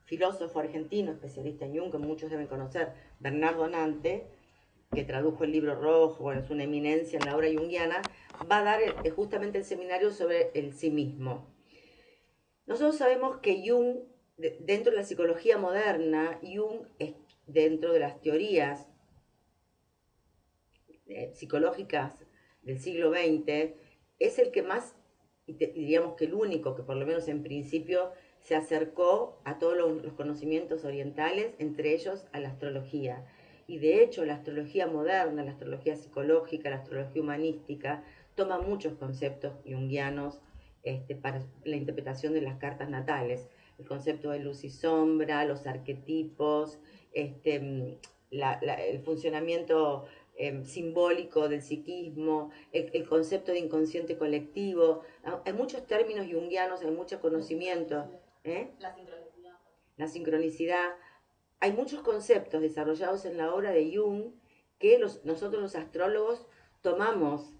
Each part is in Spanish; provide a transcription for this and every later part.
filósofo argentino, especialista en Jung, que muchos deben conocer, Bernardo Nante, que tradujo el libro rojo, bueno, es una eminencia en la obra junguiana, va a dar justamente el seminario sobre el sí mismo. Nosotros sabemos que Jung, dentro de la psicología moderna, Jung es dentro de las teorías psicológicas del siglo XX, es el que más, y diríamos que el único, que por lo menos en principio se acercó a todos los conocimientos orientales, entre ellos a la astrología. Y de hecho la astrología moderna, la astrología psicológica, la astrología humanística, toma muchos conceptos junguianos para la interpretación de las cartas natales. El concepto de luz y sombra, los arquetipos, el funcionamiento simbólico del psiquismo, el concepto de inconsciente colectivo. Hay muchos términos junguianos, hay mucho conocimiento. ¿Eh? La sincronicidad. Hay muchos conceptos desarrollados en la obra de Jung que nosotros los astrólogos tomamos,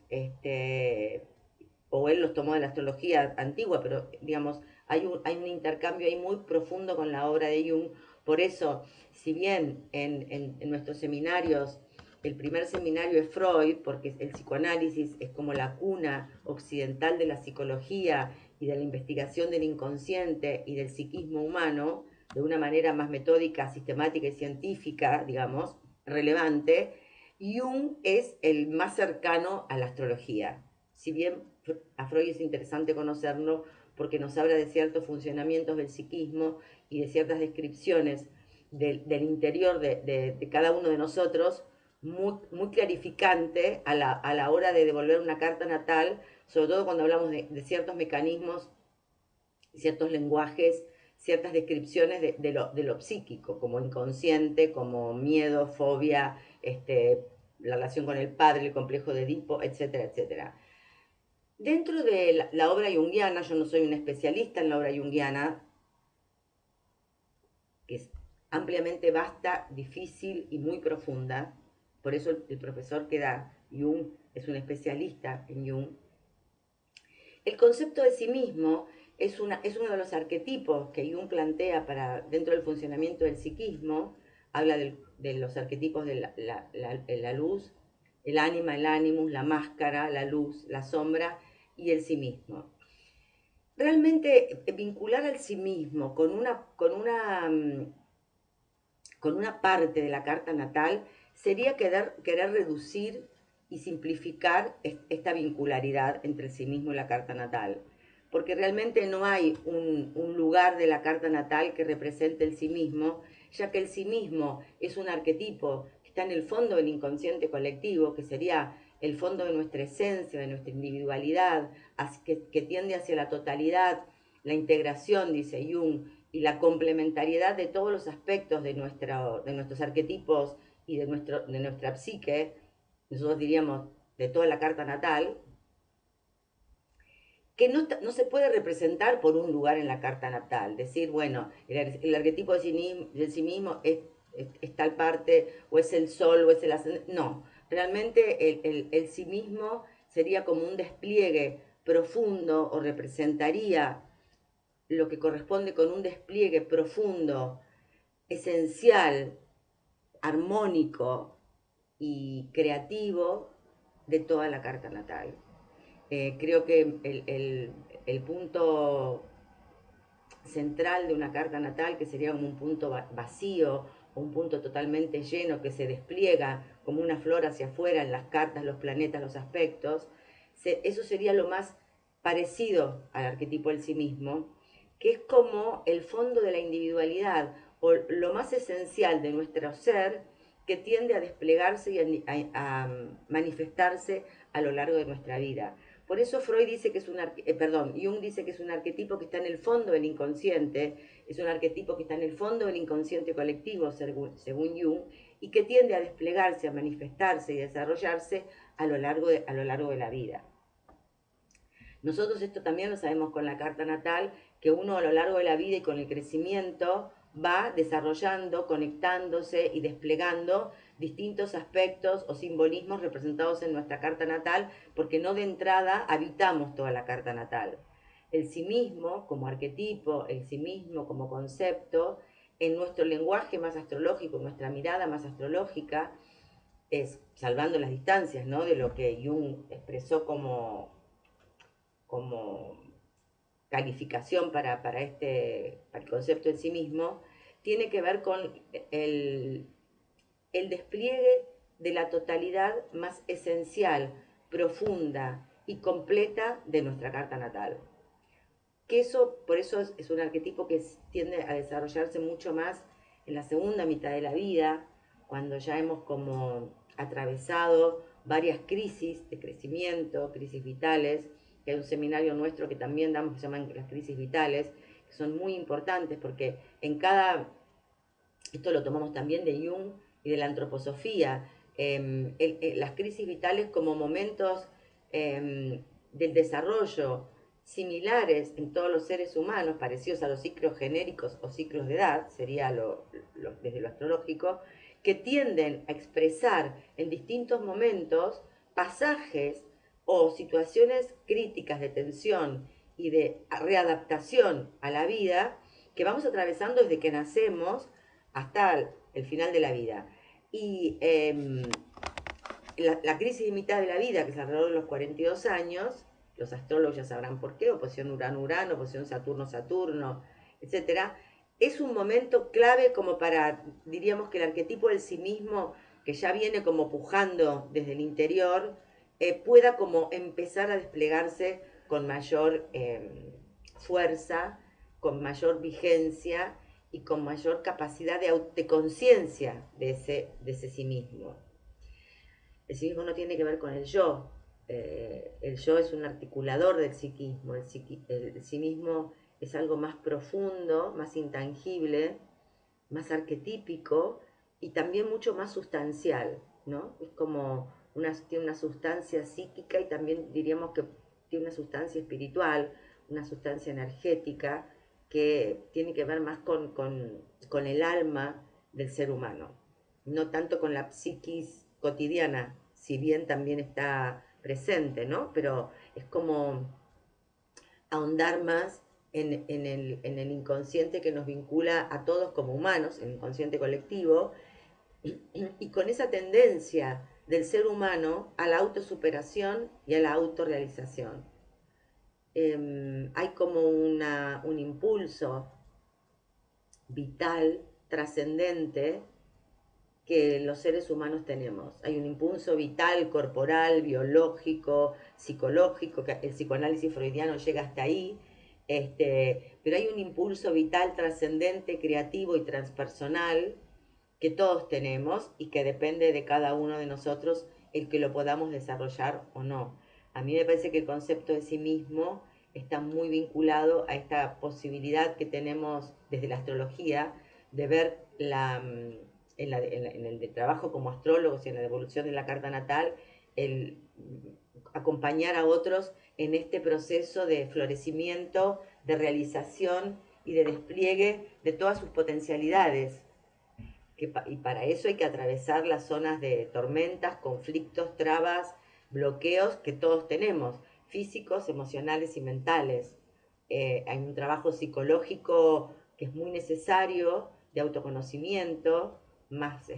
o él los tomó de la astrología antigua, pero digamos, hay un intercambio ahí muy profundo con la obra de Jung. Por eso, si bien en nuestros seminarios, el primer seminario es Freud, porque el psicoanálisis es como la cuna occidental de la psicología y de la investigación del inconsciente y del psiquismo humano, de una manera más metódica, sistemática y científica, digamos, relevante, Jung es el más cercano a la astrología. Si bien a Freud es interesante conocerlo porque nos habla de ciertos funcionamientos del psiquismo y de ciertas descripciones del interior de cada uno de nosotros, muy clarificante a la hora de devolver una carta natal, sobre todo cuando hablamos de ciertos mecanismos, ciertos lenguajes, ciertas descripciones de lo psíquico, como inconsciente, como miedo, fobia, la relación con el padre, el complejo de Edipo, etcétera, etcétera. Dentro de la obra junguiana, yo no soy una especialista en la obra junguiana, que es ampliamente vasta, difícil y muy profunda. Por eso el profesor que da Jung es un especialista en Jung. El concepto de sí mismo es uno de los arquetipos que Jung plantea dentro del funcionamiento del psiquismo. Habla de los arquetipos de la luz, el ánima, el animus, la máscara, la luz, la sombra y el sí mismo. Realmente vincular al sí mismo con una parte de la carta natal sería querer reducir y simplificar esta vincularidad entre el sí mismo y la carta natal. Porque realmente no hay un lugar de la carta natal que represente el sí mismo, ya que el sí mismo es un arquetipo que está en el fondo del inconsciente colectivo, que sería el fondo de nuestra esencia, de nuestra individualidad, que tiende hacia la totalidad, la integración, dice Jung, y la complementariedad de todos los aspectos de nuestros arquetipos y de nuestra psique, nosotros diríamos de toda la carta natal, que no se puede representar por un lugar en la carta natal. Decir, bueno, el arquetipo de sí mismo es tal parte, o es el sol, o es el ascendente. No, realmente el sí mismo sería como un despliegue profundo, o representaría lo que corresponde con un despliegue profundo, esencial, armónico y creativo de toda la carta natal. Creo que el punto central de una carta natal, que sería como un punto vacío, un punto totalmente lleno que se despliega como una flor hacia afuera en las cartas, los planetas, los aspectos, eso sería lo más parecido al arquetipo del sí mismo, que es como el fondo de la individualidad o lo más esencial de nuestro ser, que tiende a desplegarse y a manifestarse a lo largo de nuestra vida. Por eso Freud dice que es Jung dice que es un arquetipo que está en el fondo del inconsciente, es un arquetipo que está en el fondo del inconsciente colectivo, según Jung, y que tiende a desplegarse, a manifestarse y desarrollarse a lo largo de la vida. Nosotros esto también lo sabemos con la carta natal, que uno a lo largo de la vida y con el crecimiento va desarrollando, conectándose y desplegando distintos aspectos o simbolismos representados en nuestra carta natal, porque no de entrada habitamos toda la carta natal. El sí mismo como arquetipo, el sí mismo como concepto, en nuestro lenguaje más astrológico, en nuestra mirada más astrológica, es salvando las distancias, ¿no? De lo que Jung expresó como calificación para el concepto en sí mismo, tiene que ver con el despliegue de la totalidad más esencial, profunda y completa de nuestra carta natal. Que eso, por eso es un arquetipo que tiende a desarrollarse mucho más en la segunda mitad de la vida, cuando ya hemos como atravesado varias crisis de crecimiento, crisis vitales, que hay un seminario nuestro que también damos que se llaman las crisis vitales, que son muy importantes porque en cada, esto lo tomamos también de Jung y de la antroposofía, las crisis vitales como momentos del desarrollo similares en todos los seres humanos, parecidos a los ciclos genéricos o ciclos de edad, sería desde lo astrológico, que tienden a expresar en distintos momentos pasajes o situaciones críticas de tensión y de readaptación a la vida que vamos atravesando desde que nacemos hasta el final de la vida. Y la crisis de mitad de la vida, que es alrededor de los 42 años, los astrólogos ya sabrán por qué, oposición Urano-Urano, oposición Saturno-Saturno, etcétera, es un momento clave como para, diríamos que el arquetipo del sí mismo, que ya viene como pujando desde el interior, pueda como empezar a desplegarse con mayor fuerza, con mayor vigencia y con mayor capacidad de conciencia de ese sí mismo. El sí mismo no tiene que ver con el yo. El yo es un articulador del psiquismo. El sí mismo es algo más profundo, más intangible, más arquetípico y también mucho más sustancial, ¿no? Es como tiene una sustancia psíquica y también diríamos que tiene una sustancia espiritual, una sustancia energética que tiene que ver más con el alma del ser humano, no tanto con la psiquis cotidiana, si bien también está presente, ¿no? Pero es como ahondar más en el inconsciente que nos vincula a todos como humanos, el inconsciente colectivo, y con esa tendencia del ser humano a la autosuperación y a la autorrealización. Hay como un impulso vital, trascendente, que los seres humanos tenemos. Hay un impulso vital, corporal, biológico, psicológico, que el psicoanálisis freudiano llega hasta ahí, pero hay un impulso vital, trascendente, creativo y transpersonal que todos tenemos y que depende de cada uno de nosotros el que lo podamos desarrollar o no. A mí me parece que el concepto de sí mismo está muy vinculado a esta posibilidad que tenemos desde la astrología de ver en el trabajo como astrólogos y en la devolución de la carta natal, el acompañar a otros en este proceso de florecimiento, de realización y de despliegue de todas sus potencialidades. Y para eso hay que atravesar las zonas de tormentas, conflictos, trabas, bloqueos que todos tenemos, físicos, emocionales y mentales. Hay un trabajo psicológico que es muy necesario, de autoconocimiento, más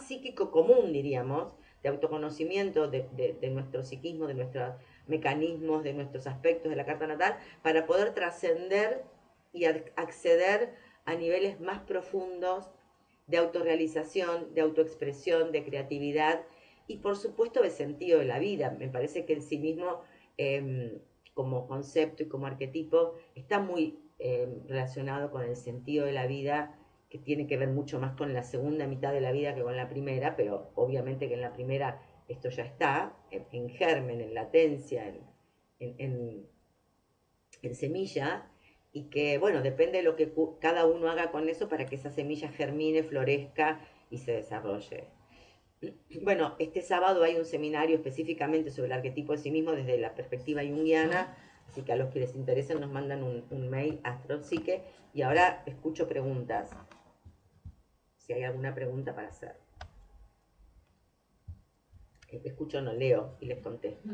psíquico común, diríamos, de autoconocimiento de nuestro psiquismo, de nuestros mecanismos, de nuestros aspectos de la carta natal, para poder trascender y acceder a niveles más profundos de autorrealización, de autoexpresión, de creatividad y por supuesto de sentido de la vida. Me parece que el sí mismo como concepto y como arquetipo está muy relacionado con el sentido de la vida, que tiene que ver mucho más con la segunda mitad de la vida que con la primera, pero obviamente que en la primera esto ya está en germen, en latencia, en semilla, y que, bueno, depende de lo que cada uno haga con eso para que esa semilla germine, florezca y se desarrolle. Bueno, este sábado hay un seminario específicamente sobre el arquetipo de sí mismo desde la perspectiva junguiana, así que a los que les interesen nos mandan un mail a Astropsique, y ahora escucho preguntas, si hay alguna pregunta para hacer. Escucho, no leo y les contesto.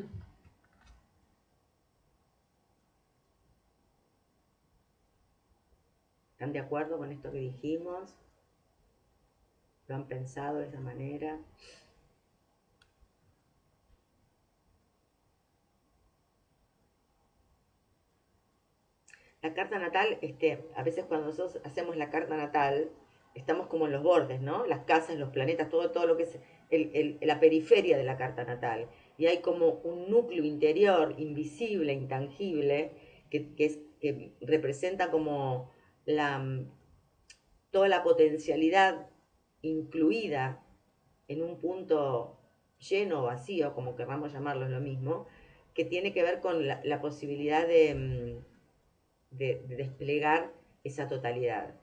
¿Están de acuerdo con esto que dijimos? ¿Lo han pensado de esa manera? La carta natal, a veces cuando nosotros hacemos la carta natal, estamos como en los bordes, ¿no? Las casas, los planetas, todo lo que es la periferia de la carta natal. Y hay como un núcleo interior, invisible, intangible, que representa como la, toda la potencialidad incluida en un punto lleno o vacío, como querramos llamarlo, es lo mismo, que tiene que ver con la posibilidad de desplegar esa totalidad.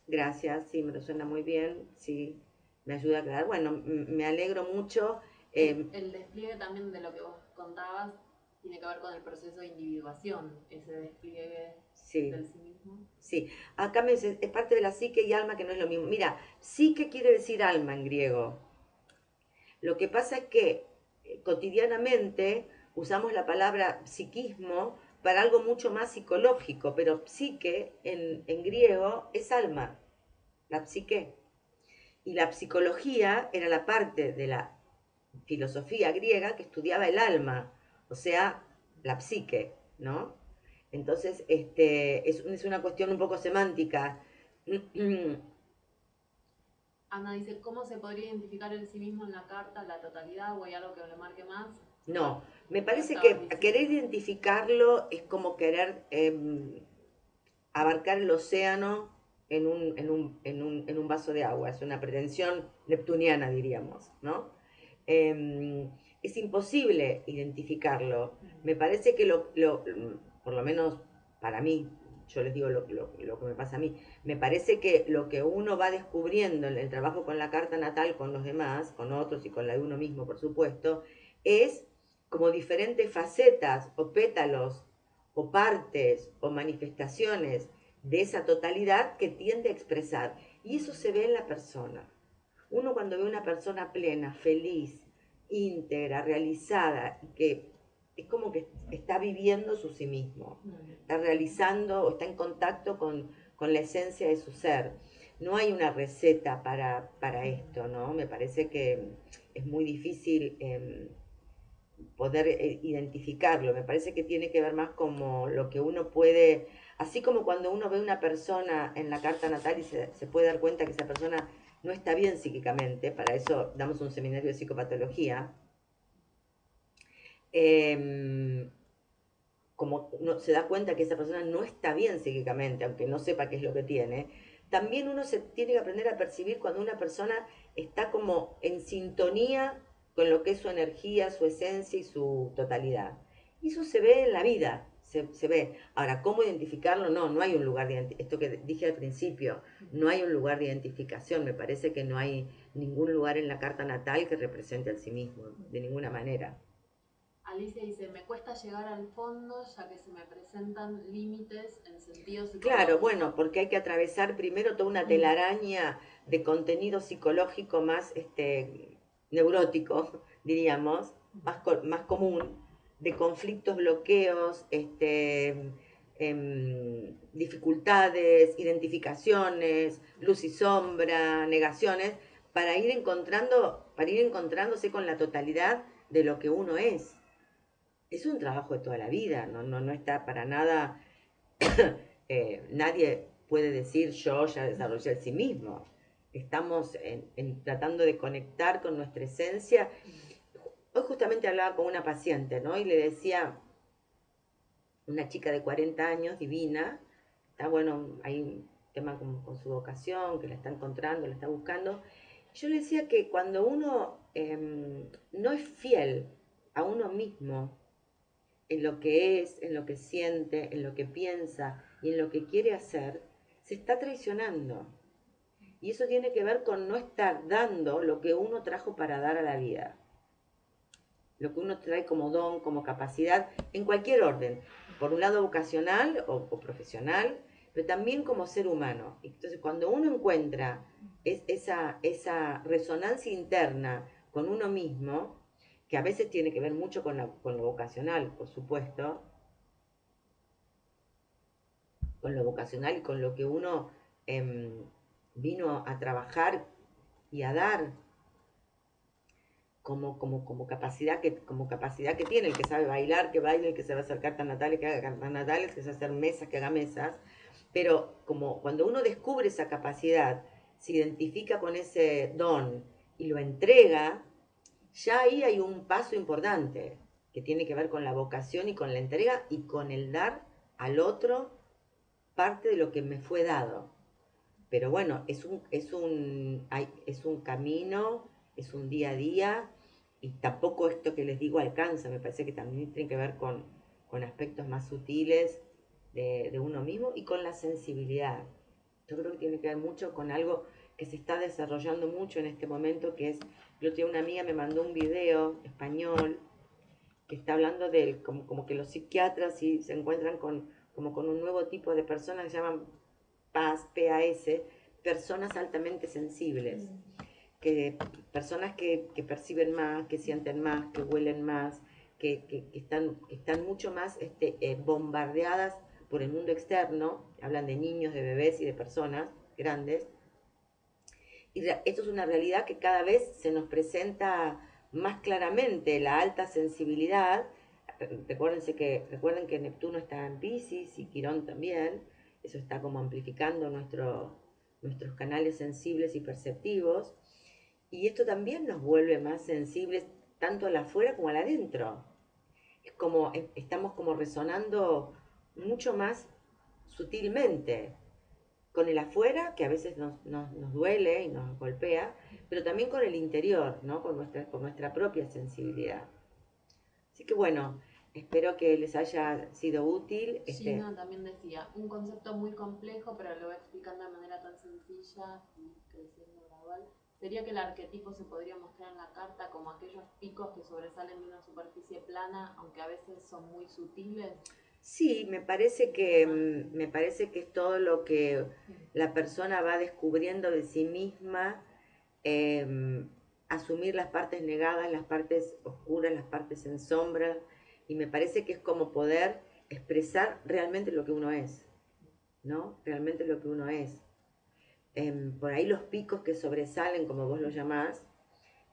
Gracias, sí, me resuena muy bien, sí, me ayuda a aclarar. Bueno, me alegro mucho. El despliegue también de lo que vos contabas tiene que ver con el proceso de individuación, ese despliegue Sí, del sí mismo. sí. Acá me dice, es parte de la psique y alma que no es lo mismo. Mira, psique quiere decir alma en griego. Lo que pasa es que cotidianamente usamos la palabra psiquismo para algo mucho más psicológico, pero psique en griego es alma, la psique. Y la psicología era la parte de la filosofía griega que estudiaba el alma, o sea, la psique, ¿no? Entonces, es una cuestión un poco semántica. Ana dice, ¿cómo se podría identificar el sí mismo en la carta, la totalidad o hay algo que le marque más? No, me Lo parece estabas que diciendo. querer identificarlo es como querer abarcar el océano en un vaso de agua. Es una pretensión neptuniana, diríamos, ¿no? Es imposible identificarlo. Me parece que por lo menos para mí, yo les digo lo que me pasa a mí, me parece que lo que uno va descubriendo en el trabajo con la carta natal, con los demás, con otros y con la de uno mismo, por supuesto, es como diferentes facetas o pétalos o partes o manifestaciones de esa totalidad que tiende a expresar. Y eso se ve en la persona. Uno cuando ve una persona plena, feliz, íntegra, realizada, que es como que está viviendo su sí mismo, está realizando o está en contacto con la esencia de su ser. No hay una receta para esto, ¿no? Me parece que es muy difícil poder identificarlo. Me parece que tiene que ver más como lo que uno puede, así como cuando uno ve una persona en la carta natal y se puede dar cuenta que esa persona no está bien psíquicamente, para eso damos un seminario de psicopatología, eh, como uno se da cuenta que esa persona no está bien psíquicamente, aunque no sepa qué es lo que tiene, también uno se tiene que aprender a percibir cuando una persona está como en sintonía con lo que es su energía, su esencia y su totalidad. Y eso se ve en la vida, se ve. Ahora, ¿cómo identificarlo? No, no hay un lugar de identificación. Esto que dije al principio, no hay un lugar de identificación. Me parece que no hay ningún lugar en la carta natal que represente al sí mismo, de ninguna manera. Alicia dice, me cuesta llegar al fondo ya que se me presentan límites en sentido Claro, bueno, psicológico. porque hay que atravesar primero toda una telaraña de contenido psicológico más neurótico, diríamos, más común, de conflictos, bloqueos, dificultades, identificaciones, luz y sombra, negaciones, para ir encontrándose con la totalidad de lo que uno es. Es un trabajo de toda la vida, no está para nada nadie puede decir yo ya desarrollé el sí mismo. Estamos tratando de conectar con nuestra esencia. Hoy justamente hablaba con una paciente, ¿no? Y le decía, una chica de 40 años, divina, está bueno, hay un tema con su vocación, que la está encontrando, la está buscando. Yo le decía que cuando uno no es fiel a uno mismo, en lo que es, en lo que siente, en lo que piensa y en lo que quiere hacer, se está traicionando. Y eso tiene que ver con no estar dando lo que uno trajo para dar a la vida, lo que uno trae como don, como capacidad, en cualquier orden, por un lado vocacional o profesional, pero también como ser humano. Entonces, cuando uno encuentra esa resonancia interna con uno mismo, que a veces tiene que ver mucho con lo vocacional, por supuesto, con lo vocacional y con lo que uno vino a trabajar y a dar como capacidad que tiene, el que sabe bailar, que baile, el que sabe hacer cartas natales, que haga cartas natales, el que sabe hacer mesas, que haga mesas. Pero como cuando uno descubre esa capacidad, se identifica con ese don y lo entrega, ya ahí hay un paso importante que tiene que ver con la vocación y con la entrega y con el dar al otro parte de lo que me fue dado. Pero bueno, es un camino, es un día a día, y tampoco esto que les digo alcanza, me parece que también tiene que ver con aspectos más sutiles de uno mismo y con la sensibilidad. Yo creo que tiene que ver mucho con algo que se está desarrollando mucho en este momento, que es, yo tenía una amiga me mandó un video español que está hablando de como que los psiquiatras sí se encuentran como con un nuevo tipo de personas que se llaman PAS, PAS, personas altamente sensibles, que, personas que perciben más, que sienten más, que huelen más, que están mucho más bombardeadas por el mundo externo, hablan de niños, de bebés y de personas grandes, y esto es una realidad que cada vez se nos presenta más claramente, la alta sensibilidad. Recuerden que Neptuno está en Piscis y Quirón también, eso está como amplificando nuestros canales sensibles y perceptivos, y esto también nos vuelve más sensibles tanto al afuera como al adentro. Es como, estamos como resonando mucho más sutilmente con el afuera, que a veces nos duele y nos golpea, pero también con el interior, ¿no? Con nuestra propia sensibilidad. Así que bueno, espero que les haya sido útil. Gina también decía, un concepto muy complejo, pero lo va explicando de manera tan sencilla y creciendo gradual. Sería que el arquetipo se podría mostrar en la carta como aquellos picos que sobresalen de una superficie plana, aunque a veces son muy sutiles. Sí, me parece que es todo lo que la persona va descubriendo de sí misma, asumir las partes negadas, las partes oscuras, las partes en sombra, y me parece que es como poder expresar realmente lo que uno es, ¿no? Realmente lo que uno es. Por ahí los picos que sobresalen, como vos lo llamás,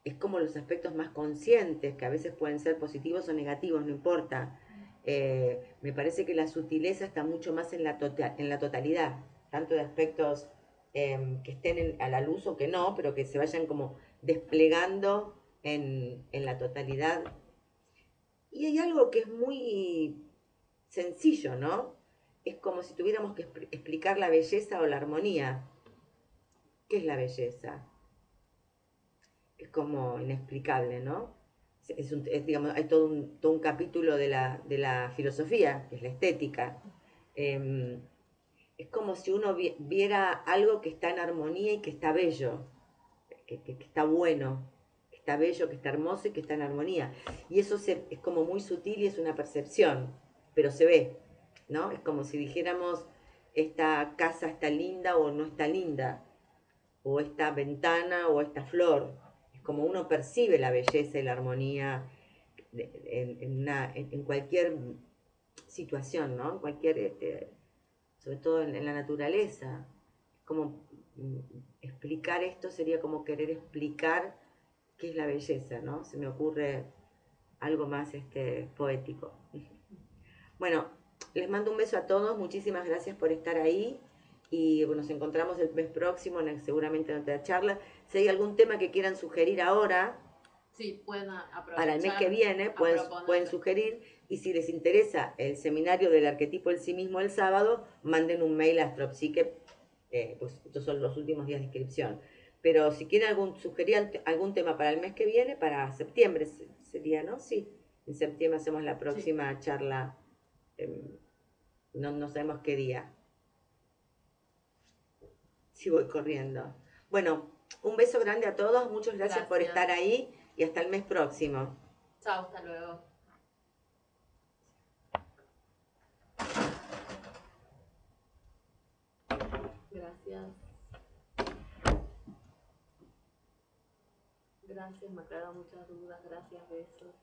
es como los aspectos más conscientes, que a veces pueden ser positivos o negativos, no importa. Me parece que la sutileza está mucho más en en la totalidad, tanto de aspectos que estén a la luz o que no, pero que se vayan como desplegando en la totalidad. Y hay algo que es muy sencillo, ¿no? Es como si tuviéramos que explicar la belleza o la armonía. ¿Qué es la belleza? Es como inexplicable, ¿no? Digamos, hay todo un capítulo de la filosofía, que es la estética. Eh, es como si uno viera algo que está en armonía y que está bello, que está bueno, que está bello, que está hermoso y que está en armonía. Y eso es como muy sutil y es una percepción, pero se ve, ¿no? Es como si dijéramos, esta casa está linda o no está linda, o esta ventana o esta flor. Es como uno percibe la belleza y la armonía en cualquier situación, ¿no? En cualquier, sobre todo en la naturaleza. Es como explicar esto sería como querer explicar qué es la belleza, ¿no? Se me ocurre algo más poético. Bueno, les mando un beso a todos, muchísimas gracias por estar ahí y bueno, nos encontramos el mes próximo seguramente en otra charla. Si hay algún tema que quieran sugerir ahora, sí, pueden aprovechar para el mes que viene, pueden sugerir, y si les interesa el seminario del arquetipo en sí mismo el sábado, manden un mail a Astropsique, pues estos son los últimos días de inscripción. Pero si quieren sugerir algún tema para el mes que viene, para septiembre sería, ¿no? Sí, en septiembre hacemos la próxima charla, no sabemos qué día. Sí, voy corriendo. Bueno, un beso grande a todos, muchas gracias por estar ahí y hasta el mes próximo. Chao, hasta luego. Gracias. Gracias, me aclaró muchas dudas. Gracias, besos.